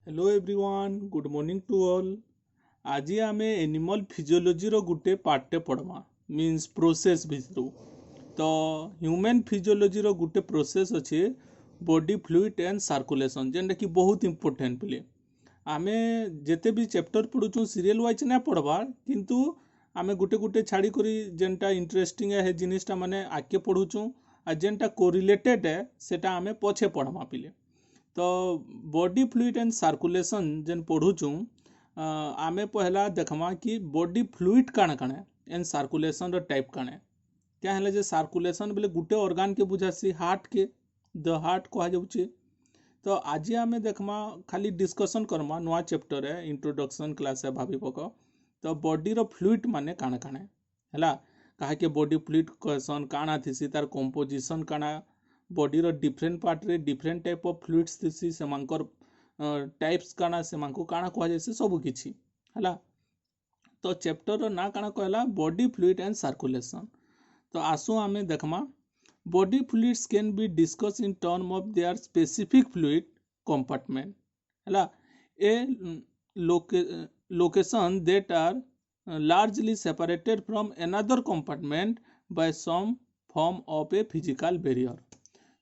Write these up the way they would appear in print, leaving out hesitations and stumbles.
Hello everyone, good morning to all. आज आम animal physiology रो गुटे पार्टे पढ़मा मीन्स प्रोसेस भितरु। तो ह्यूमन फिजियोलॉजी रो गुटे प्रोसेस अच्छे बॉडी फ्लूइड एंड सर्कुलेशन, जेनटा कि बहुत इंपोर्टेंट पिले। आमे जेते भी चैप्टर पढ़ुचु सीरियल वाइज ना पढ़वा, किंतु आमे गुटे गुटे छाड़ी करी जेनटा इंटरेस्टिंग है जिनिसटा माने आगे पढ़ुचु आ जेनटा कोरिलेटेड है सेटा आमे पछे पढ़मा पिले। तो बॉडी फ्लूइड एंड सर्कुलेशन जेन पढ़ुचु आमे पहला देखमा कि बॉडी फ्लूइड काण काण एंड सर्कुलेशन रो टाइप काण। क्या है जे सर्कुलेशन बोले गुटे ऑर्गन के बुझासी हार्ट के, द हार्ट कहा जाउचे। तो आज आमे देखमा खाली डिस्कशन करमा नुआ चैप्टर है, इंट्रोडक्शन क्लास है भाभी पक। तो बॉडी रो फ्लूइड माने काण काण हैला, काहे के बॉडी फ्लूइड कहसन, काणा थिसी, तार कंपोजिशन काणा, बॉडी रो डिफरेंट पार्ट रे डिफरेंट टाइप ऑफ फ्लूइड्स थिसी, सेमांकर टाइप्स काणा, सेमांको काणा कहा जायसे सब किछि हैला। तो चैप्टर रो ना काणा कहला बॉडी फ्लूइड एंड सर्कुलेशन। तो आसु आमे देखमा body fluids can be discuss in term of their specific fluid compartment हैला, a location that are largely separated from another compartment by some form of a physical barrier।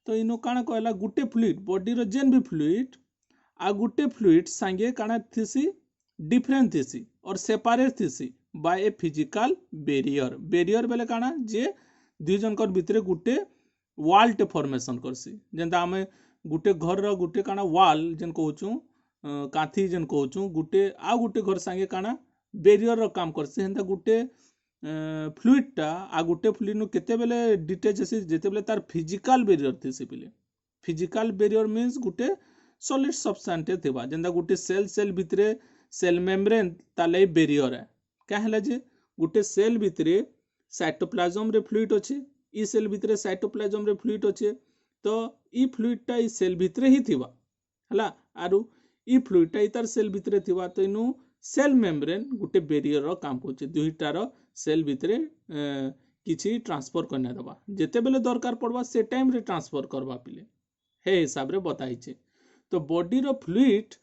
तो इनो काना कहला गुटे fluid body रो जेन भी fluid आ गुटे fluid संगे काना थिसी different थिसी और separate थिसी by a physical barrier. Barrier बेले काना जे दुई जनकर भितरे गुटे वाल टे फॉर्मेशन करसी, जेंता हमें गुटे घर रो गुटे काना वाल जेन कहउछु कांथी जेन कहउछु गुटे आ गुटे घर संगे काना बेरियर रो काम करसी। हेंता गुटे फ्लूइडटा आ गुटे फ्लूइड नु केते बेले डिटेच हेसी जेते बेले तार फिजिकल बेरियर थिसी पिले। फिजिकल बेरियर मीन्स गुटे सॉलिड सब्सटेंस थिबा, जेंता गुटे सेल भितरे सेल मेम्ब्रेन ताले बेरियर है। क्या हैला जे गुटे सेल भितरे साइटोप्लाज्म रे फ्लूइड अछि, ई सेल भितरे साइटोप्लाज्म रे फ्लूइड अछि, तो ई फ्लूइडटा ई सेल भितरे ही थिबा हैला, आरु ई फ्लूइडटा ई तार सेल भितरे थिबा। तो इनु सेल मेम्ब्रेन गुटे बेरियर रो काम करछि, दुईटार सेल भितरे किछि ट्रांसफर करने दबा, जेते बेले दरकार पड़वा से टाइम रे ट्रांसफर करबा पिले हे हिसाब रे बताइछे। तो बॉडी रो fluid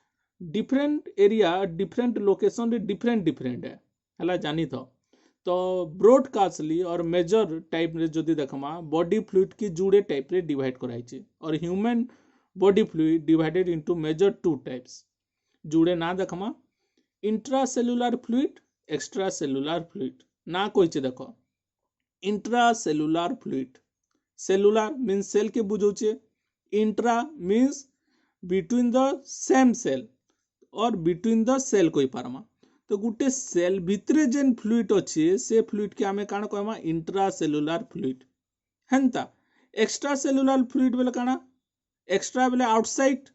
different area different location रे डिफरेंट है हला जानी तो ब्रॉडकास्टली और मेजर टाइप रे जदि देखमा बॉडी फ्लूइड की जुड़े टाइप रे डिवाइड कराइछे, और human body fluid divided into major two types. जुड़े ना देखमा intracellular fluid, extra cellular fluid. ना कहिचे देखो intracellular fluid, cellular means cell के बुझौचे, intra means between the same cell और बिटवीन द सेल कोई पारमा। तो गुटे सेल भितरे जेन फ्लूइड अच्छे से फ्लूइड के आमे काना कहमा इंट्रासेलुलर फ्लूइड। हेंता एक्स्ट्रा सेलुलर फ्लूइड बेले काना, एक्स्ट्रा बेले outside,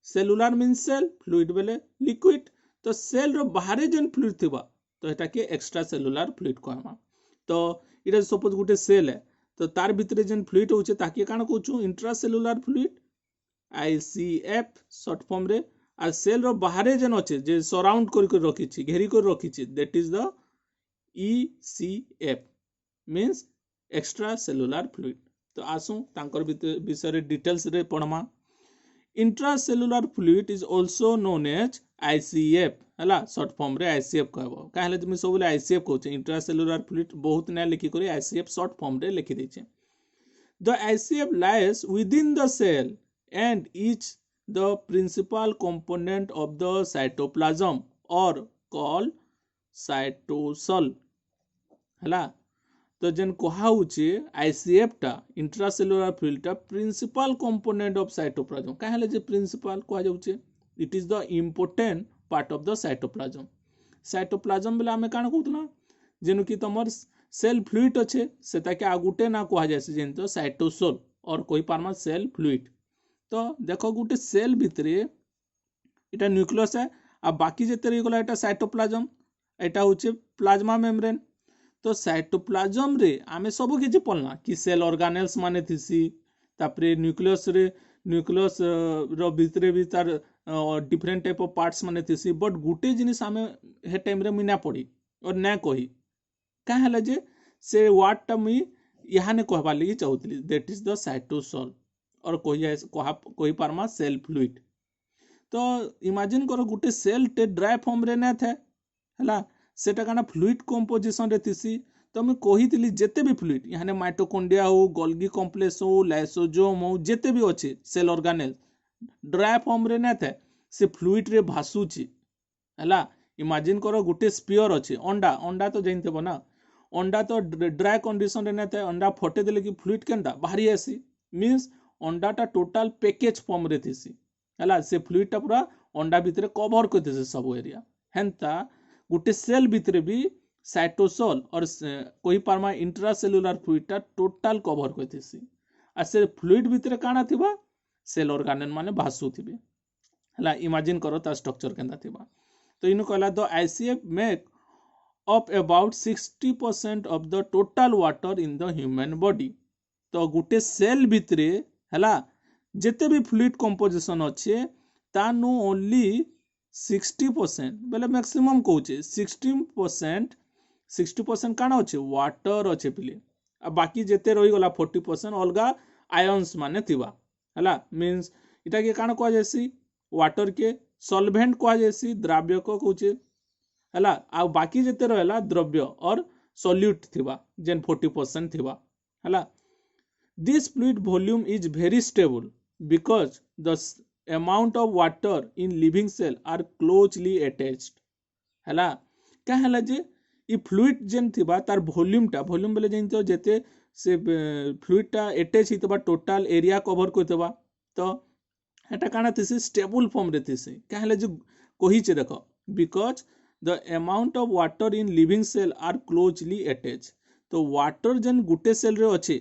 cellular means cell, fluid बेले लिक्विड। तो सेल रो बाहरे जेन फ्लूइड थिबा तो एटा के एक्स्ट्रा सेलुलर फ्लूइड कहमा। तो इटा सपोज गुटे सेल है तो तार भितरे जेन फ्लूइड होचे ताके काना कहउछु intracellular fluid, ICF short form रे। आ सेल रो बाहरे जेन अच्छे जे सराउंड कर रखिछि, घेरी कर रखिछि, that is the ECF means extra cellular fluid. तो आसु तांकर विषय रे डिटेल्स रे पढ़मा। Intracellular fluid is also known as ICF हला, शॉर्ट फॉर्म रे आईसीएफ कहबो। काहेले तुम सब बोले आईसीएफ कहउछे, इंट्रासेलुलर फ्लूइड बहुत ना लिखि करी आईसीएफ शॉर्ट फॉर्म रे लिखि दैछे। The ICF lies within the cell and each the principal component of the cytoplasm or called cytosol हला। तो जेन कहा होचे आईसीएफ टा इंट्रासेलुलर फ्लूइड टा प्रिंसिपल कंपोनेंट ऑफ साइटोप्लाज्म। काहेले जे प्रिंसिपल कहा जाउचे, it is the important part of the cytoplasm. Cytoplasm बेला हमें काण कहउतला जेनु कि तमर सेल फ्लूइड अच्छे सेता के आगुटे ना कहा जायसे जेन तो साइटोसोल और कोई पारमा सेल फ्लूइड। तो देखो गुटे सेल भितरे इटा न्यूक्लियस है आ बाकी जेते रही गला इटा साइटोप्लाज्म, इटा होचे प्लाज्मा मेम्ब्रेन। तो साइटोप्लाज्म रे आमे सब किछि पढ़ना कि सेल ऑर्गेनेल्स माने थिसी, तापरे न्यूक्लियस रे न्यूक्लियस रो भितरे भी तार डिफरेंट टाइप ऑफ पार्ट्स माने थिसी। बट गुटे जिनिस आमे हे टाइम रे मुई ना पढ़ी और ना कही का हला जे से वर्ड टा मुई याहाने कहबा लागि चाहूतली, दैट इज द साइटोसोल और कोई पारमा सेल फ्लूइड। तो इमेजिन करो गुटे सेल टे ड्राई फॉर्म रे ना थे हला सेटा काना फ्लूइड कंपोजिशन रे थिसी तो मैं कही जेते भी फ्लूइड यानी माइटोकॉन्ड्रिया हो गोल्गी कॉम्प्लेक्स हो लाइसोसोम हो जेते भी अच्छे सेल ऑर्गेनेल ड्राई फॉर्म रे ना थे से फ्लूइड रे भासुची हला इमेजिन करो गुटे स्पीयर अच्छे अंडा अंडा तो जानते ना अंडा तो ड्राई कंडीशन रे ना थे अंडा फटे देले कि फ्लूइड केनता बाहरी आसी मींस अंडाटा टोटाल पैकेज फॉर्म रे थिसी हला से फ्लूइडटा पूरा अंडा भितर कवर करते सब एरिया हेन्ता गुटे सेल भितर भी साइटोसोल और कोई पारमा इंट्रासेलुलर फ्लूइडटा टोटाल कवर करते आ से फ्लूइड भितर काना थिबा सेल ऑर्गेनेल माने भासु थिबे हला इमेजिन करो ता स्ट्रक्चर केनता थिबा तो इनु कहला the ICF make up about 60% of the total water in the human body तो गुटे सेल भितरे हला जेते भी फ्लूइड कंपोजिशन अच्छे तानु ओनली 60% बेले मैक्सिमम कहूचे 60% काना अच्छे वाटर अच्छे पिले आ बाकी जेते रही गला 40% अलगा आयन्स माने थिबा हला मींस इटा के काना कह जैसी वाटर के सॉल्वेंट कह जैसी द्रव्य को कहूचे हला आ बाकी जेते रहला द्रव्य और सॉल्यूट थिबा जेन 40% थिबा हला this fluid volume is very stable because the amount of water in living cell are closely attached हला क्या हला जे ई फ्लूइड जेन थिबा तार वॉल्यूम बेले जेन जेते से फ्लूइड टा अटैच हितबा टोटल एरिया कवर करतबा तो एटा काना थिसी स्टेबल फॉर्म रे थिसी क्या हला जे कहि छे देखो because the amount of water in living cell are closely attach तो वाटर जेन गुटे सेल रे अछि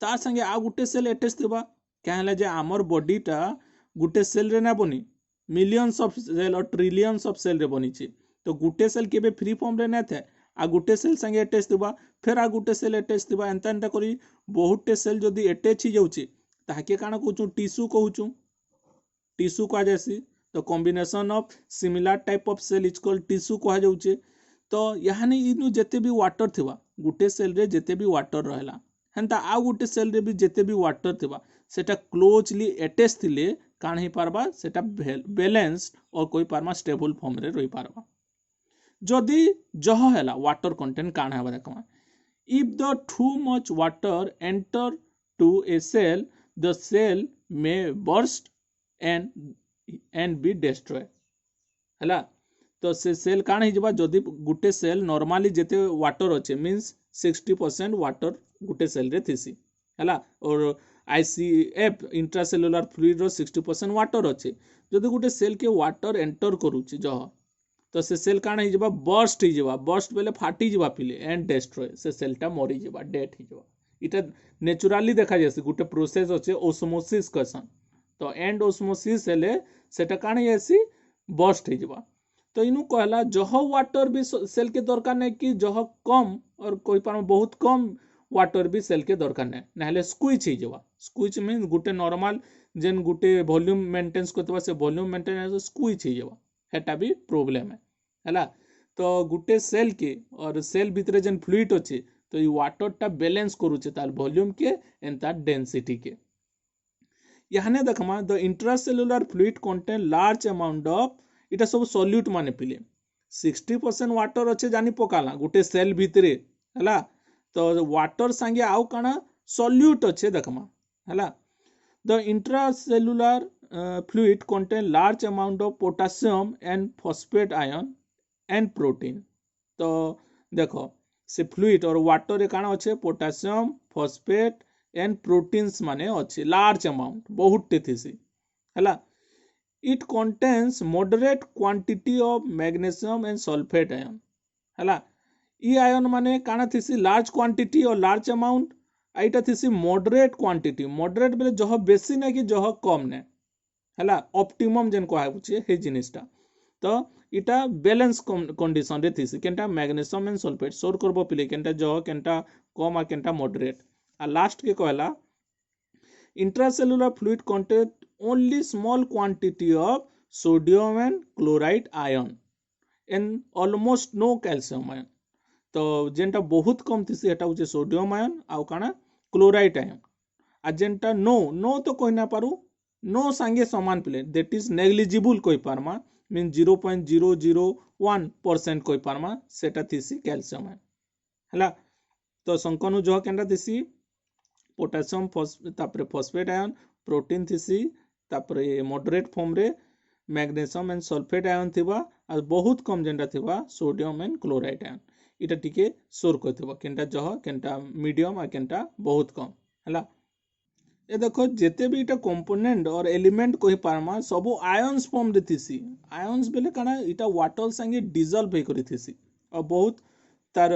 तार संगे आ गुटे सेल अटैच थिबा क्या हला जे हमर बॉडी टा गुटे सेल रे ना बनी मिलियंस ऑफ सेल और ट्रिलियंस ऑफ सेल रे बनी छी तो गुटे सेल केबे फ्री फॉर्म रे ना थे आ गुटे सेल संगे अटैच थिबा फिर आ गुटे सेल अटैच थिबा एंता एंता करी बहुते सेल जदी अटैच ही जाउची ताके काना कहूचू टिश्यू कहूचू टिश्यू कहा जासी तो combination of similar type of cell is called tissue कहा जाउचे तो यानी इनु जेते भी वाटर थिबा गुटे सेल रे जेते भी वाटर रहला हेंता आ गुटे सेल रे भी जेते भी वाटर थिबा सेटा क्लोजली अटैच थिले कान ही पारबा सेटा बैलेंस्ड और कोई पारमा स्टेबल फॉर्म रे रही पारबा जदि जह हैला वाटर कंटेंट कान हेबा देखमा if the too much water enter to a cell the cell may burst and be destroy हैला तो से सेल कान ही जबा जदि गुटे सेल नॉर्मली जेते वाटर अच्छे मींस 60% वाटर गुटे सेल रे थिसी हैला और आईसीएफ इंट्रासेलुलर फ्लूइड रो 60% वाटर अच्छे जदि गुटे सेल के वाटर एंटर करूची जह तो से सेल कान ही जबा बर्स्ट बेले फाटी जबा पिले एंड डिस्ट्रॉय से सेलटा मरी जबा डेथ ही जबा इटा नेचुरली देखा जासी गुटे प्रोसेस अच्छे ओस्मोसिस कसन तो एंड ओस्मोसिस हेले सेटा कान हेसी बर्स्ट ही जबा तो इनु कहला जह वाटर भी सेल के दरकार नहीं कि जह कम और कोई पार बहुत कम वाटर भी सेल के दरकार नहीं नाले स्क्विच ही जबा स्क्विच मीन गुटे नॉर्मल जेन गुटे वॉल्यूम मेंटेन करतबा से वॉल्यूम मेंटेन स्क्विच ही जबा हेटा भी प्रॉब्लम है तो गुटे सेल के और सेल भितर जेन फ्लूइड अच्छे तो ये वाटर टा बैलेंस करूचे तार वॉल्यूम के एंड तार डेंसिटी के याने देखमा the intracellular fluid contain large amount of इटा सब सॉल्यूट माने पिले 60% वाटर अच्छे जानी पकाला गुटे सेल भितरे हला तो वाटर संगे आउ काना सॉल्यूट अच्छे देखमा हला the intracellular fluid contain large amount of potassium and phosphate ion and protein तो देखो से फ्लूइड और वाटर रे काना अच्छे पोटासियम फॉस्फेट एंड प्रोटीन्स माने अच्छे लार्ज अमाउंट बहुत थेसी हला it contains moderate quantity of magnesium and sulphate ion हला ई आयन माने काना थेसी लार्ज क्वांटिटी और लार्ज अमाउंट आइटा थेसी मॉडरेट क्वांटिटी मॉडरेट बेले जह बेसी ना कि जह कम ने हला ऑप्टिमम जेन कहा बुझे हे जिनिसटा तो इटा बैलेंस कंडीशन रे थिसी केनटा मैग्नीशियम एंड सल्फेट सोर करबो पिले केनटा जह केनटा कम आ केनटा मॉडरेट आ लास्ट के कहला intracellular fluid contain only small quantity of sodium and chloride ion and almost no calcium ion तो जेनटा बहुत कम थिसी एटा होचे सोडियम आयन आ काना क्लोराइड आयन आ जेनटा नो तो कहि ना पारू नो सांगे समान प्लेट दैट इज नेग्लिजिबल कहि पारमा मीन 0.001% कहि पारमा सेटा थिसी कैल्शियम हैला। तो संकनु जह केनटा थिसी पोटेशियम तापरे फॉस्फेट आयन प्रोटीन थिसी तापरे मॉडरेट फॉर्म रे मैग्नीशियम एंड सल्फेट आयन थिबा आ बहुत कम जेंटा थिबा सोडियम एंड क्लोराइड आयन इटा टिके सोर करथिबा केनटा जह केनटा मीडियम आ केनटा बहुत कम हैला। ए देखो जेते भी इटा कंपोनेंट और एलिमेंट कहि पारमा सब आयन्स फॉर्म रे थिसी। आयन्स बेले काना इटा वाटर संगे डिजॉल्व हे करि थिसी और बहुत तार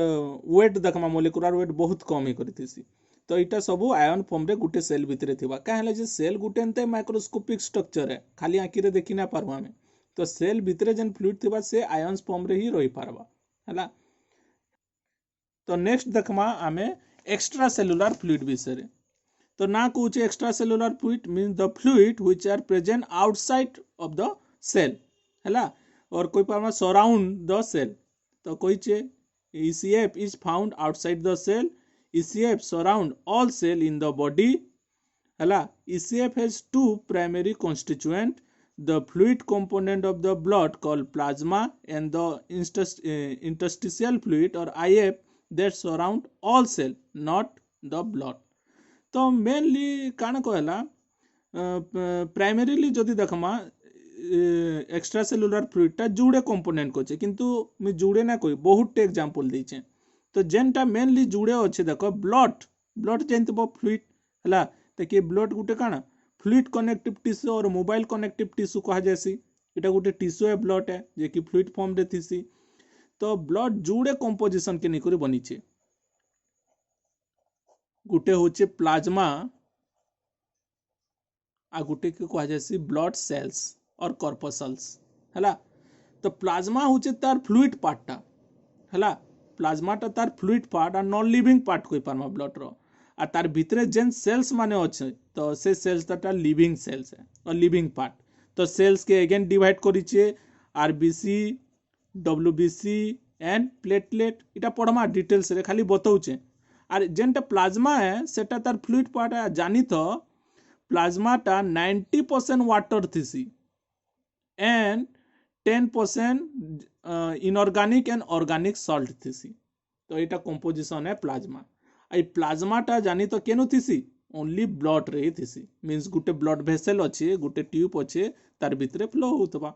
वेट देखमा मोलिकुलर वेट बहुत कम हे करि थिसी। तो इटा सब आयन फॉर्म रे गुटे सेल भितरे थिबा का हले जे सेल गुटे एंते माइक्रोस्कोपिक स्ट्रक्चर है खाली आंखी रे देखि ना पारबा हमें। तो सेल भितरे जेन फ्लूइड थिबा से आयन्स फॉर्म रे ही रही पारबा हैला। तो नेक्स्ट देखमा आमे एक्स्ट्रा सेलुलर फ्लूइड विषय। तो ना कहूँ extra cellular fluid mean the fluid which are present outside of the cell हैला और कोई पारमा सराउंड द सेल। तो कहिचे ECF is found outside the cell. ECF surround all cell in the body हैला। ECF has two primary constituent, the fluid component of the blood called plasma and the interstitial fluid or IF that surround all cell not the blood। तो mainly काण कहला primarily जदि देखमा extra cellular फ्लूइडटा जुड़े component को किंतु मैं जुड़े ना कोई बहुत टे एग्जांपल देछे। तो जेनटा मेनली जुड़े अच्छे देखो ब्लड जानते फ्लूइड हैला। देखिए ब्लड गुटे काना फ्लूइड कनेक्टिव टिश्यू और मोबाइल कनेक्टिव टिश्यू कहा जासी। इटा गुटे टिश्यू है ब्लड है जे कि फ्लूइड फॉर्म रे थिसी। तो ब्लड जुड़े कंपोजिशन के निकरी बनीचे गुटे होचे प्लाज्मा आ गुटे के कहा जासी ब्लड सेल्स और कॉर्पसल्स हैला। तो प्लाज्मा होचे तार फ्लूइड पार्टटा हैला। प्लाज्माटा तार फ्लूइड पार्ट आ नॉन लिविंग पार्ट कोइ पारमा ब्लड रो आ तार भितरे जेन सेल्स माने अच्छे तो से सेल्स ताटा लिविंग सेल्स है और लिविंग पार्ट। तो सेल्स के अगेन डिवाइड करिचे RBC WBC एंड प्लेटलेट इटा पढ़मा डिटेल्स रे खाली बताउचे। आर जेनटा प्लाज्मा है सेटा तार फ्लूइड पार्ट है जानी तो प्लाज्माटा 90% वाटर थिसी and 10% inorganic and organic salt थिसी। तो इटा कंपोजिशन है प्लाज्मा। आई प्लाज्माटा जानी तो केनु थिसी ओनली ब्लड रे थिसी मींस गुटे ब्लड वेसल अच्छे गुटे ट्यूब अच्छे तार भितरे फ्लो होतबा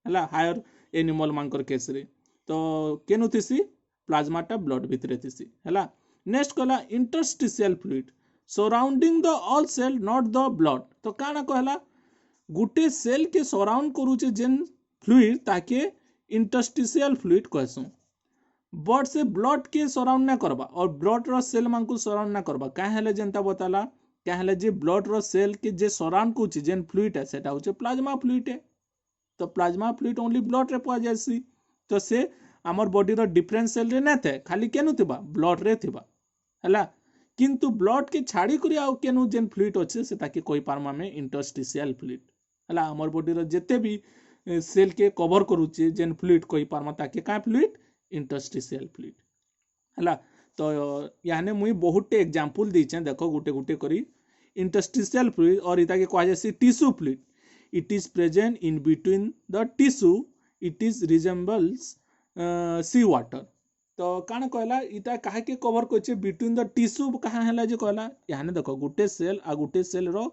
हैला हायर एनिमल मानकर केस रे। तो केनु थिसी प्लाज्माटा ब्लड भितरे थिसी हैला। नेक्स्ट कहला interstitial fluid surrounding the all cell not the blood. तो काना कहला गुटे सेल के सराउंड करूचे जेन फ्लूइड ताके इंटरस्टिशियल फ्लूइड कहसु बट से ब्लड के सराउंड ना करबा और ब्लड रो सेल मानकु सराउंड ना करबा का हेले जेंता बताला क्या हेले जे ब्लड रो सेल के जे सराउंड कुछ जेन फ्लूइड है सेटा होचे प्लाज्मा फ्लूइड है। तो प्लाज्मा फ्लूइड ओनली ब्लड रे पा जायसी। तो से हमर बॉडी रो डिफरेंट सेल रे ना थे खाली केनु थिबा ब्लड रे थिबा हैला। किंतु ब्लड के छाड़ी करी आउ केनु जेन फ्लूइड अच्छे से ताके कोई पारमा में इंटरस्टिशियल फ्लूइड हैला। हमर बॉडी रो जेते भी सेल के कवर करूचे जेन फ्लूइड कोई पारमा ताके का फ्लूइड इंटरस्टिशियल फ्लूइड हैला। तो याने मुई बहुत टे एग्जांपल दीचे देखो गुटे गुटे करी इंटरस्टिशियल फ्लूइड और इता के कहा जासी tissue fluid. It is present in between the tissue it is resembles sea water. तो काना कहला इटा काहे के कवर करछे बिटवीन द टिश्यू कहा हैला जे कहला याने देखो गुटे सेल आ गुटे सेल रो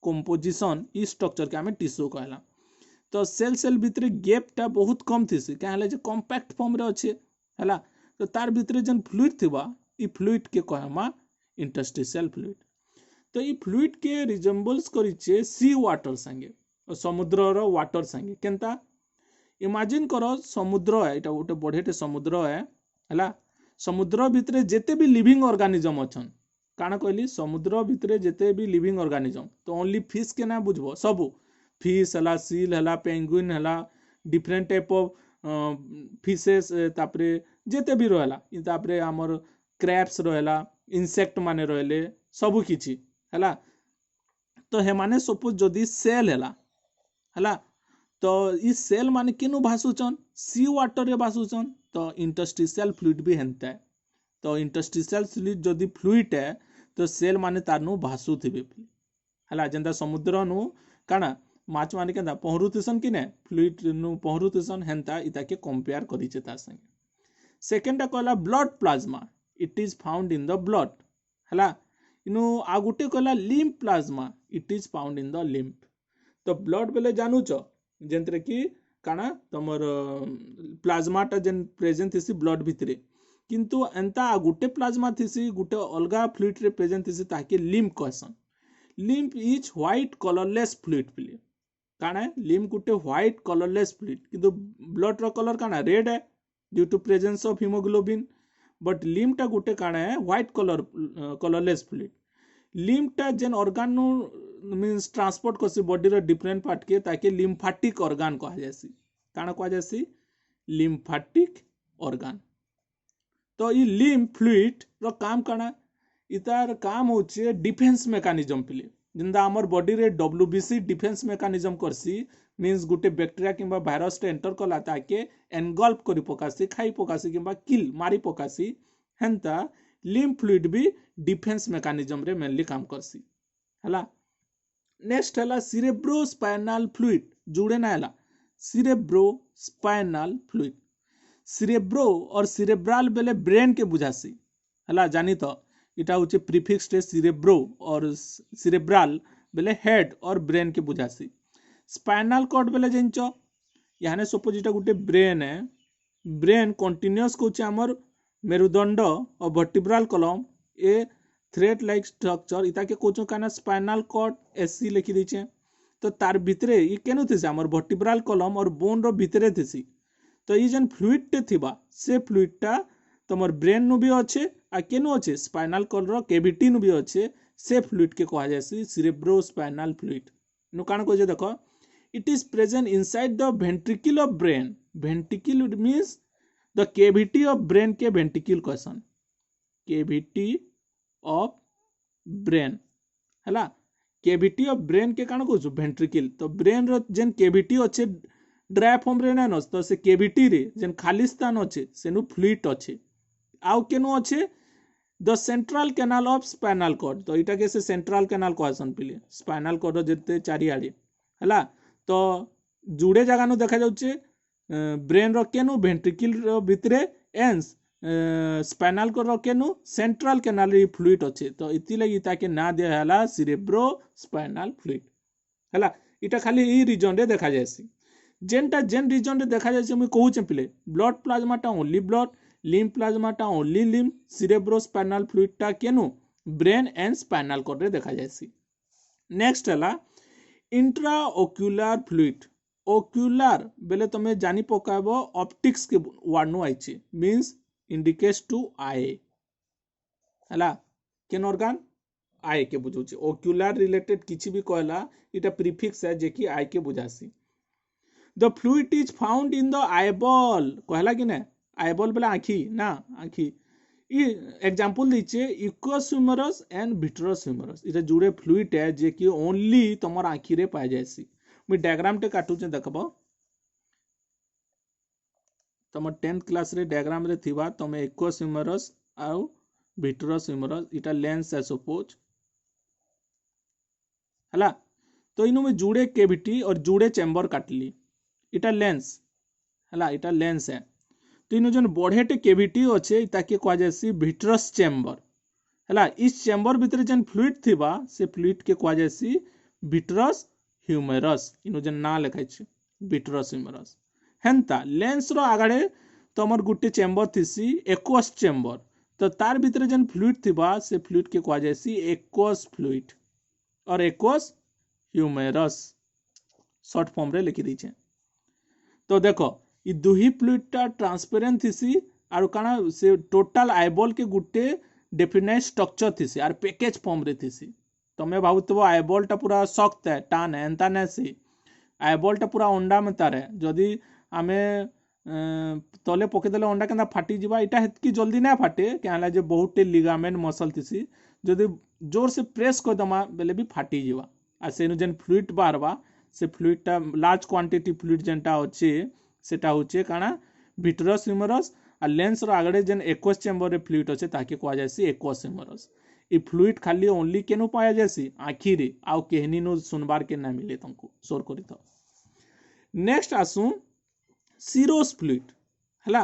कंपोजिशन ई स्ट्रक्चर के हमें टिश्यू कहला। तो सेल भितरे गैपटा बहुत कम थिसी क्या हले जे कॉम्पैक्ट फॉर्म रे अच्छे हैला। तो तार भितरे जन फ्लूइड थिबा ई फ्लूइड के कहमा इंटरस्टिशियल फ्लूइड। तो ई फ्लूइड के रिजेंबल्स करिचे सी वाटर संगे और समुद्र रो वाटर संगे केनता इमेजिन करो समुद्र है इटा गोटे बढ़ेटे समुद्र है हैला। समुद्र भितरे जेते भी लिविंग ऑर्गेनिज्म अछन काना कहली समुद्र भितरे जेते भी लिविंग ऑर्गेनिज्म तो ओनली फिश के ना बुझबो सबु फिश हला सील हला पेंगुइन हला डिफरेंट टाइप ऑफ फिशेस तापरे जेते भी रहला तापरे हमर क्रैब्स रहला इंसेक्ट माने रहले सबु किछि हला। तो हे माने सपोज जदी सेल हला तो ई सेल माने केनु भासुचन सी वाटर रे भासुचन। तो इंटरस्टिशियल फ्लूइड भी हेनता है। तो इंटरस्टिशियल फ्लूइड जदी फ्लूइड है तो सेल माने तारनु भासु थिबे हला जेंदा समुद्र नु काना माछ माने केंदा पहरुतिसन कि ने फ्लूइड नु पहरुतिसन हेंता इता के कंपेयर करिचे ता संगे। सेकेंड टा कहला blood plasma, it is found in the blood हला इनु आ गुटे कहला lymph plasma, it is found in the lymph. तो ब्लड बेले जानू छ जेंतरे कि काना तमर प्लाज्मा टा जेन प्रेजेंट थिसी ब्लड भितरे, किंतु एंता गुटे प्लाज्मा थिसी गुटे अलगा फ्लूइड रे प्रेजेंट थिसी ताके लिम्फ कहसन। Lymph is white colourless fluid प्ले काना लिम्फ गुटे व्हाइट कलरलेस फ्लूइड, किंतु ब्लड रो कलर काना रेड है due to presence of haemoglobin, but lymph टा गुटे काना है व्हाइट कलरलेस फ्लूइड। लिम्फ टा जेन ऑर्गन नु मींस ट्रांसपोर्ट करसी बॉडी रो डिफरेंट पार्ट के ताके लिम्फेटिक ऑर्गन कहा जायसी। काना कहा जायसी लिम्फेटिक ऑर्गन। तो ई लिम्फ फ्लूइड रो काम काना, इतार काम होचे डिफेंस मैकेनिज्म प्ले जिंदा हमर बॉडी रे डब्ल्यूबीसी डिफेंस मैकेनिज्म करसी मींस गुटे बैक्टीरिया किंबा वायरस टे एंटर कला ताके एनगल्फ करि पकासी खाई पकासी किंबा किल मारी पकासी हेंता लिम्फ फ्लूइड भी डिफेंस मैकेनिज्म रे मेनली काम करसी हला। नेक्स्ट हला सीरेब्रोस्पाइनल फ्लूइड जुड़े ना हला सीरेब्रोस्पाइनल फ्लूइड। सीरेब्रो और सीरेब्रल बेले ब्रेन के बुझासी हला जानी तो इटा होचे प्रीफिक्स टे सीरेब्रो और सीरेब्रल बेले हेड और ब्रेन के बुझासी। स्पाइनल कॉर्ड बेले जानचो याने सपोज इटा गुटे ब्रेन है, ब्रेन कंटीन्यूअस कोचे हमर मेरुदंड और vertebral column A thread like structure इता के कोचो काना स्पाइनल कॉर्ड एससी लिखि दिचे। तो तार भितरे ई केनु थिसे हमर वर्टिब्रल कॉलम और बोन रो भितरे थिसी। तो ई जन फ्लूइड टे थिबा से फ्लूइड टा तमर ब्रेन नु भी अच्छे आ केनु अच्छे स्पाइनल कॉर्ड रो कैविटी नु भी अच्छे से फ्लूइड के कहा जायसी सीरेब्रोस्पाइनल फ्लूइड। नु कान कोजे देखो it is present inside the ventricle of brain. Ventricle means the cavity of brain के वेंट्रिकल कहसन, कैविटी ऑफ ब्रेन हला कैविटी ऑफ ब्रेन के कान कहछु वेंट्रिकल। तो ब्रेन रो जेन कैविटी अच्छे ड्राई फॉर्म रे ना तो से कैविटी रे जेन खाली स्थान अच्छे सेनु फ्लूइड अच्छे आउ केनु अच्छे the central canal of spinal cord. तो इटा के से सेंट्रल कैनाल कहसन पिले स्पाइनल कॉर्ड जेते चारि आड़े हला। तो जुड़े जगह नु देखा जाउचे ब्रेन रो केनु वेंट्रिकल रो भितरे एंस स्पाइनल कॉर्ड रो केनु सेंट्रल कैनाल रे फ्लूइड अच्छे। तो इति लगी ताके ना दिया हला सीरेब्रोस्पाइनल फ्लूइड हला। इटा खाली ई रीजन रे देखा जायसी जेनटा जेन रीजन रे देखा जायसी हम कहू चंपिले ब्लड प्लाज्मा टा ओनली ब्लड, लिम्फ प्लाज्मा टा ओनली लिम्फ, सीरेब्रोस्पाइनल फ्लूइड टा केनु ब्रेन एंड स्पाइनल कॉर्ड रे देखा जायसी। नेक्स्ट हला इंट्राओक्युलर फ्लूइड। ओक्युलर बेले तमे जानी पकाबो ऑप्टिक्स के वर्ड नु आइचे मींस इंडिकेट्स टू आई हला केन ऑर्गन आई के बुझौचे। ओक्युलर रिलेटेड किछि भी कहला इटा प्रीफिक्स है जे कि आई के बुझासी। The fluid is found in the eyeball कहला कि ना आईबॉल बेला आँखी ना आँखी ई एग्जांपल दीचे aqueous humour and vitreous humour इटा जुड़े फ्लूइड है जे कि ओनली तमर आँखी रे पाए जायसी। मुई डायग्राम टे काटू छे देखबो तमर 10th क्लास रे डायग्राम रे थिबा तमे इक्वस ह्यूमरस आउ विट्रस ह्यूमरस इटा लेंस है सपोज हला। तो इनु में जुड़े कैविटी और जुड़े चैम्बर काटली इटा लेंस हला इटा लेंस है। तो इनु जन बढ़ेटे कैविटी अच्छे ताके कहा जायसी विट्रस चैम्बर हला। इस चैम्बर भीतर जन फ्लूइड थिबा से फ्लूइड के कहा जायसी विट्रस ह्यूमरस। इनु जन ना लिखाइ छै विट्रस ह्यूमरस हेंता। लेंस रो आगड़े तमर गुटे चैम्बर थिसी एक्वस चैम्बर। तो तार भीतर जन फ्लूइड थिबा से फ्लूइड के कहा जायसी एक्वस फ्लूइड और एक्वस ह्यूमरस शॉर्ट फॉर्म रे लिखि दी छे। तो देखो ई दुही फ्लूइड टा ट्रांसपेरेंट थिसी आर काना से टोटल आईबॉल के गुटे डेफिनेट स्ट्रक्चर थिसी आर पैकेज फॉर्म रे थिसी। तमे भाबुतबो आईबॉल टा पूरा सख्त है टान है एंता नेसी आईबॉल टा पूरा अंडा में तारे जदी आमे तले पके देले अंडा केना फाटी जिबा इटा हेतकी जल्दी ना फाटे केला जे बहुते लिगामेंट मसल थिसी जदी जोर से प्रेस कर दमा बेले भी फाटी जिबा। आ सेनु जेन फ्लूइड बारबा से फ्लूइड टा लार्ज क्वांटिटी फ्लूइड जेनटा अच्छे सेटा होचे काना विट्रस ह्यूमरस आ लेंस रो आगड़े जेन एक्वस चैम्बर रे फ्लूइड अच्छे ताके कहा जायसी एक्वस ह्यूमरस। ई फ्लूइड खाली ओनली केनु पाया जासी आखि रे आउ केहनी नो सुनबार के ना मिले तुमको सोर करी तो नेक्स्ट आसू सीरोस फ्लूइड हला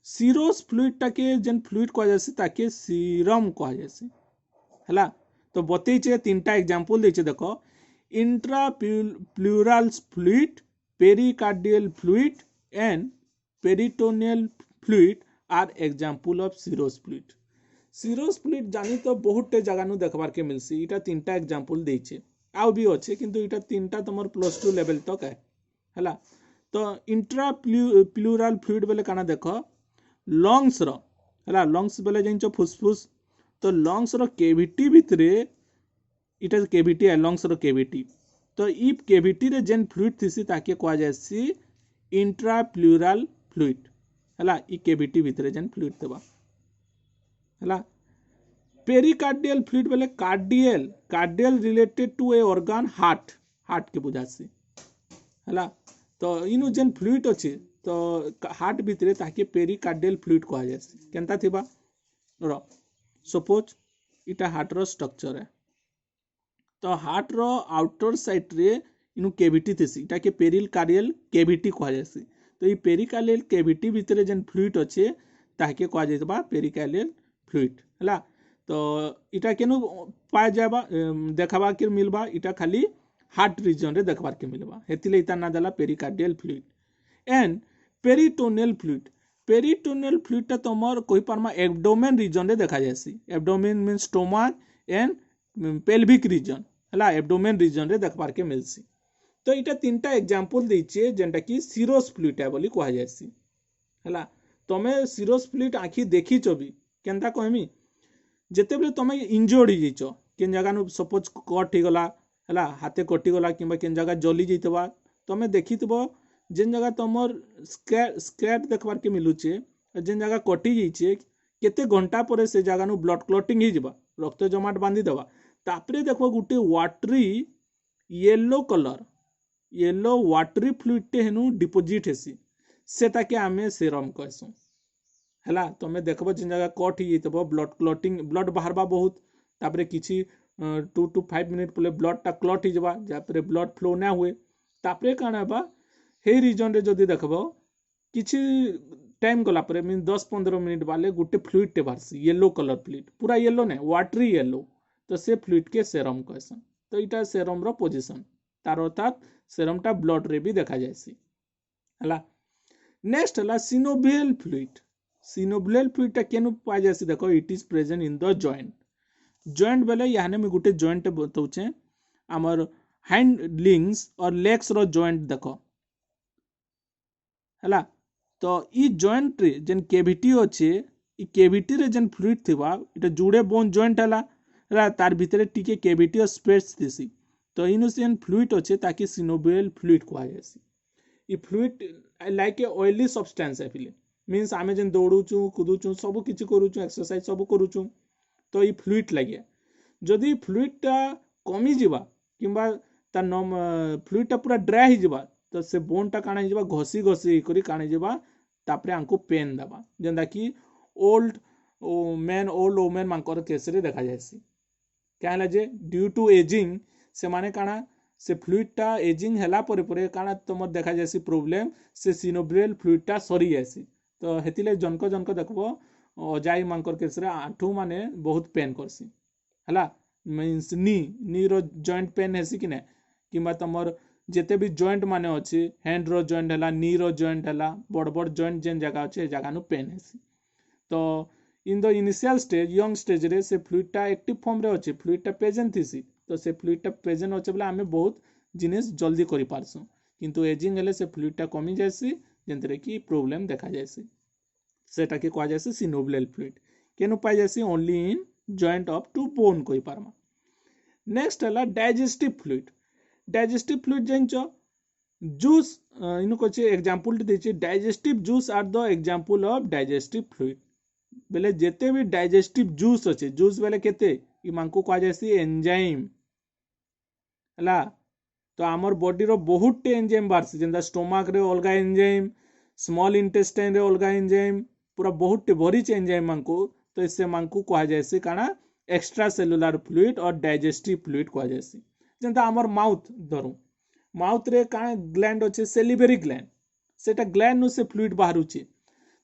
सीरोस फ्लूइड टाके जेन फ्लूइड कह जासी ताके सीरम कह जासी हला तो बतैचे तीनटा एग्जांपल देचे देखो intrapleural fluid pericardial fluid and peritoneal fluid are example of serous fluid serous fluid जानी तो बहुत टे जगह नु देखबार के मिलसी इटा तीनटा एग्जांपल देचे आउ भी अच्छे किंतु इटा तीनटा तुमर +2 लेवल तक है हला तो इंट्राप्लूरल फ्लूइड बेले काना देखो लंग्स रो हला लंग्स बेले जइंचो फुसफुस तो लंग्स रो केविटी भितरे इटा केविटी है लंग्स रो केविटी तो ई केविटी रे जेन फ्लूइड थिसी ताके कहा जायसी इंट्राप्लूरल फ्लूइड हला ई केविटी भितरे जेन फ्लूइड देबा हला पेरिकार्डियल फ्लूइड बेले cardial related to a organ heart के बुझासी हला तो इनु जेन फ्लूइड अछि तो हार्ट भितरे ताके पेरिकार्डियल फ्लूइड कहा जायसी केनता थिबा रो सपोज इटा हार्ट रो स्ट्रक्चर है तो हार्ट रो आउटर साइड रे इनु केविटी थिसी इटा के पेरिकार्डियल केविटी कहा जायसी तो ई पेरिकार्डियल केविटी भितरे जेन फ्लूइड अछि ताके कहा जायबा पेरिकार्डियल फ्लूइड हला तो इटा केनु पाए जाबा देखाबा के मिलबा इटा खाली हार्ट रीजन रे देखबार के मिलबा हेतिले इता ना दला pericardial fluid and peritoneal fluid ता तमर कोई परमा एब्डोमेन रीजन रे देखा जायसी abdomen means stomach and pelvic region हला एब्डोमेन रीजन रे देखबार के मिलसी तो इटा तीनटा एग्जांपल देइचे जेंटा कि सीरोस फ्लूइड है बोली कहा जायसी हला तमे सीरोस फ्लूइड आखि देखि चबी केनता कहमी जेते बेले तमे इंजर्ड हो जइचो केन जगह नु सपोज कट ही गला हला हाथे कटि गला किबा केन जगह जली जइतबा तमे देखितबो जेन जगह तमर स्क्रैच देखबार के मिलुचे जेन जगह कटि जइचे केते घंटा पर से जगह नु ब्लड क्लॉटिंग ही जिबा रक्त जमाट बांधी देबा तापरे देखो गुटे वाटरी येलो वाटरी फ्लूइड टे हेनु डिपोजिट हेसी सेटा के आमे सेरम कहसु हला तमे देखबो जिन जगह कट ही जइतबो ब्लड क्लॉटिंग ब्लड बाहरबा बहुत तापरे किछि 2 to 5 मिनट पले ब्लड टा क्लॉट ही जबा जापरे ब्लड फ्लो ना हुए तापरे काना बा हे रीजन रे जदी देखबो किछि टाइम गला परे मीन 10-15 मिनट वाले गुटे फ्लूइड टे बारसी येलो कलर फ्लूइड पूरा येलो ने वाटरी येलो तो से फ्लूइड के सेरम कहसन तो इटा सेरम रो पोजीशन तार अर्थात सेरम टा ब्लड रे भी देखा जायसी हला नेक्स्ट हला सिनोवियल फ्लूइड टा केनु पाए जायसी देखो it is present in the joint बेले याने में गुटे जॉइंट बताउचे हमर हैंड लिंक्स और लेग्स रो जॉइंट देखो हला तो ई जॉइंट रे जेन केविटी अछि ई केविटी रे जेन फ्लूइड थिबा इटा जुड़े बोन जॉइंट हला तार भितरे टिके केविटी और स्पेस दिसी तो इनु जेन फ्लूइड अछि ताकि सिनोवियल फ्लूइड कहा जायसी ई fluid like a oily substance है फिले मींस आमे जेन दौड़ुचू कुदुचू सब किछि करूचू एक्सरसाइज सब करूचू तो ई फ्लूइड लागे जदि फ्लूइड टा कमी जिबा किंबा ता नम फ्लूइड टा पूरा ड्राई ही जिबा तो से बोन टा काना जिबा घसी करी काना जिबा तापरे आंको पेन दबा जेंदा कि ओल्ड वुमेन मांकर केस रे देखा जायसी कहला जे ड्यू टू एजिंग से माने काना से फ्लूइड टा एजिंग हला परे काना तमर देखा जायसी प्रॉब्लम से सिनोवियल फ्लूइड टा सरी जायसी तो हेतिले जनको देखबो अजाई मांकर केस रे आंठू माने बहुत पेन करसी हला मींस नी रो जॉइंट पेन हेसी कि ने किबा तमर जेते भी जॉइंट माने अछि हैंड रो जॉइंट हला नी रो जॉइंट हला बड़ जॉइंट जेन जगह अछि जगह नु पेन हेसी तो in the initial stage young stage रे से फ्लूइड टा एक्टिव फॉर्म रे अछि फ्लूइड टा प्रेजेंट थिसी तो से फ्लूइड टा प्रेजेंट अछि बले हमें बहुत जिनिस जल्दी करि पारसु किंतु एजिंग हेले से फ्लूइड टा कमी जायसी जेंतरे कि प्रॉब्लम देखा जायसी सेटा के कहा जायसी सिनोवियल फ्लूइड केनु पाइ जायसी only in joint of two bone कोइ पारमा नेक्स्ट हला डाइजेस्टिव फ्लूइड जेंचो जूस इनु कोचे एग्जांपल देछि digestive juice are the example of digestive fluid बेले जेते भी डाइजेस्टिव जूस अछि जूस बेले केते इ मांको कहा जायसी एंजाइम हला तो आमर बॉडी रो बहुत टे एंजाइम बारसी जेंदा स्टोमक रे अलगा एंजाइम स्मॉल इंटेस्टाइन रे अलगा एंजाइम पूरा बहुत टे भरी एंजाइम मांको तो इससे मांको कहा जायसी काना एक्स्ट्रा सेलुलार फ्लूइड और डाइजेस्टिव फ्लूइड कह जासी। जेंता हमर माउथ धरू, माउथ रे का ग्लैंड अच्छे सेलिवरी ग्लैंड, सेटा ग्लैंड नु से फ्लूइड बाहरुचे।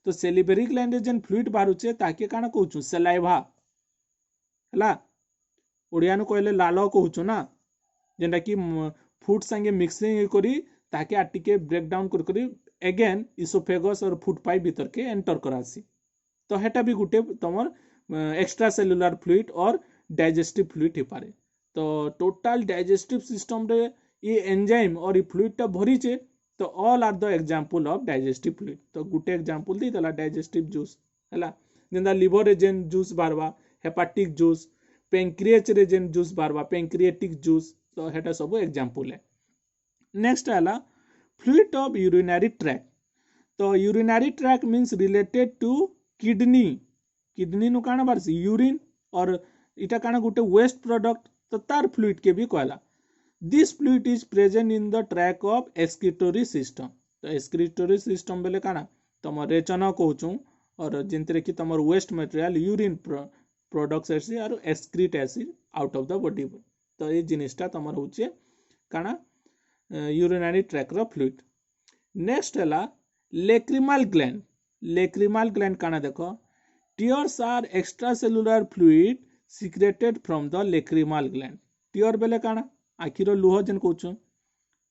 तो सेलिवरी ग्लैंड जेन फ्लूइड बाहरुचे ताके काना कहउछु सलाइवा हला, ओडिया नु कहले लाल कहउछु ना, जेंटा कि फूड संगे मिक्सिंग करी ताके आटिके ब्रेक डाउन करी अगेन इसोफेगस और फूड पाइप भीतर के एंटर करासी। तो हेटा भी गुटे तमर एक्स्ट्रा सेलुलर फ्लूइड और डाइजेस्टिव फ्लूइड हो पारे। तो टोटल डाइजेस्टिव सिस्टम रे ये एंजाइम और ये फ्लूइड टा भरी छे। तो all are the example of digestive fluid. तो गुटे एग्जांपल दी तला डाइजेस्टिव जूस हला, जेंदा लिवर रे जेन जूस बारवा, हेपाटिक जूस, पेंक्रियाज रे जेन जूस बारवा पेंक्रियाटिक जूस। तो हेटा सब एग्जांपल है। नेक्स्ट आला फ्लूइड ऑफ यूरिनरी ट्रैक्ट। तो urinary tract means related to kidney. Kidney नु काना बारसी यूरिन, और इटा काना गुटे वेस्ट प्रोडक्ट, तो तार फ्लूइड के भी कहला। This fluid is present in the track of excretory system. तो एक्सक्रीटरी सिस्टम बेले काना तम रेचन कहूछु, और जेंतरे कि तमर वेस्ट मटेरियल यूरिन प्रोडक्ट्स एसी और एक्सक्रीट एसी आउट ऑफ द बॉडी। तो ये जिनिसटा तमर होचे काना यूरिनरी ट्रैक रो फ्लूइड। नेक्स्ट हला लेक्रिमल ग्लैंड। लेक्रिमल ग्लैंड काना देखो, tears are extra cellular fluid secreted from the lacrimal gland. Tear बेले काना आखिर लुह जेन कहूछु।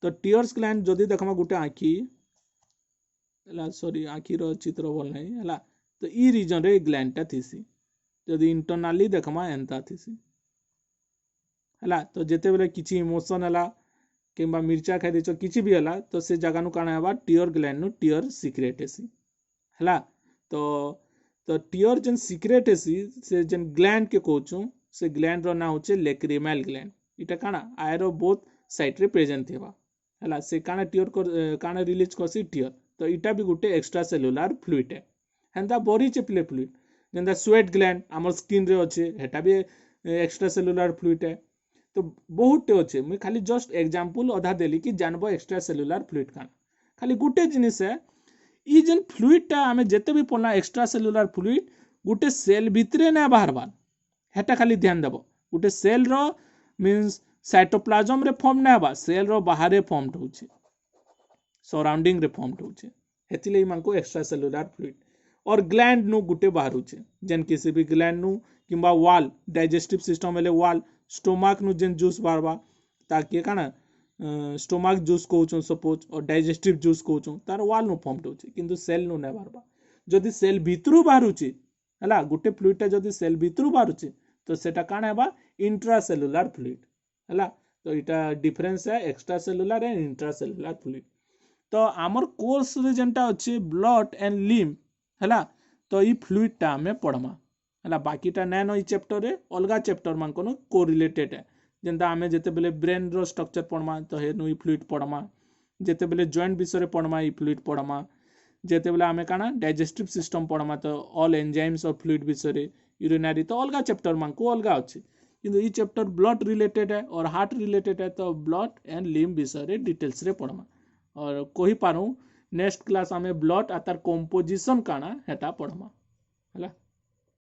तो टीयर्स ग्लैंड जदि देखमा गुटे आखि हला, सॉरी आखिर चित्र बोल नहीं हला, तो ई रीजन रे ग्लैंड टा थीसी। जदि इंटरनली देखमा एंता थीसी हला। तो जेते बेले किछि इमोशन हला किंबा मिर्चा खाई देछ किछि भी हला, तो से जगह नु काना हेबा टीयर ग्लैंड नु टीयर सिक्रेट हेसी हला। तो टीयर जेन सिक्रेट हेसी से जेन ग्लैंड के कहूछु, से ग्लैंड रो ना होचे लेक्रिमल ग्लैंड। इटा काना आयरो बोथ साइड रे प्रेजेंट हेबा हला। से काना टीयर को काना रिलीज करसी टीयर। तो इटा भी गुटे एक्स्ट्रा सेलुलर फ्लूइड है। हेंदा बरी चे प्ले फ्लूइड जेंदा स्वेट ग्लैंड हमर स्किन रे अच्छे, हेटा भी एक्स्ट्रा सेलुलर फ्लूइड है। तो बहुत टे अच्छे, मुझे खाली जस्ट एग्जांपल अधा देली कि जानबो एक्स्ट्रा सेलुलर फ्लूइड काना। खाली गुटे जिनिस है, ई जेन फ्लूइड टा हमें जेते भी पढ़ना एक्स्ट्रा सेलुलर फ्लूइड गुटे सेल भितरे ना बाहरबार, हेटा खाली ध्यान देबो। गुटे सेल रो मींस साइटोप्लाज्म रे फॉर्म ना बा, सेल रो बाहरे फॉर्म होचे, सराउंडिंग रे फॉर्म होचे, हेतिले मानको एक्स्ट्रा सेलुलर फ्लूइड। और ग्लैंड नु गुटे बाहर होचे, जेन किसी भी ग्लैंड नु किंबा वाल, डाइजेस्टिव सिस्टम वाले वाल, स्टोमक नु जेन जूस बारबा ताकि काना स्टोमक जूस कहउछु सपोज, और डाइजेस्टिव जूस कहउछु तार वाल नु फॉर्म होचे, किंतु सेल नु नै बारबा। जदि सेल भितरु बाहरुची हला, गुटे फ्लूइड टा जदि सेल भितरु बाहरुची, तो सेटा काना हेबा इंट्रा सेलुलर फ्लूइड हला। तो इटा डिफरेंस है extra cellular and intra cellular fluid. तो आमर कोर्स रे जेनटा अछि ब्लड एंड लिम्फ हला, तो ई फ्लूइड टा हमें पढ़मा हला। बाकीटा नैन ई चैप्टर रे अलगा चैप्टर मान को कोरिलेटेड है। जेंता हमें जेते बेले ब्रेन रो स्ट्रक्चर पढ़मा तो हे नु ई फ्लूइड पढ़मा, जेते बेले जॉइंट विषय रे पढ़मा ई फ्लूइड पढ़मा, जेते बेले हमें काना डाइजेस्टिव सिस्टम पढ़मा तो ऑल एंजाइम्स और फ्लूइड विषय रे, यूरिनरी तो अलगा चैप्टर मान को अलगा अछि। किंतु ई चैप्टर ब्लड रिलेटेड है और हार्ट रिलेटेड है, तो ब्लड एंड लिम्फ विषय रे डिटेल्स रे पढ़मा। और कहि पारू नेक्स्ट क्लास हमें ब्लड आ तार कंपोजिशन काना हेटा पढ़मा हला।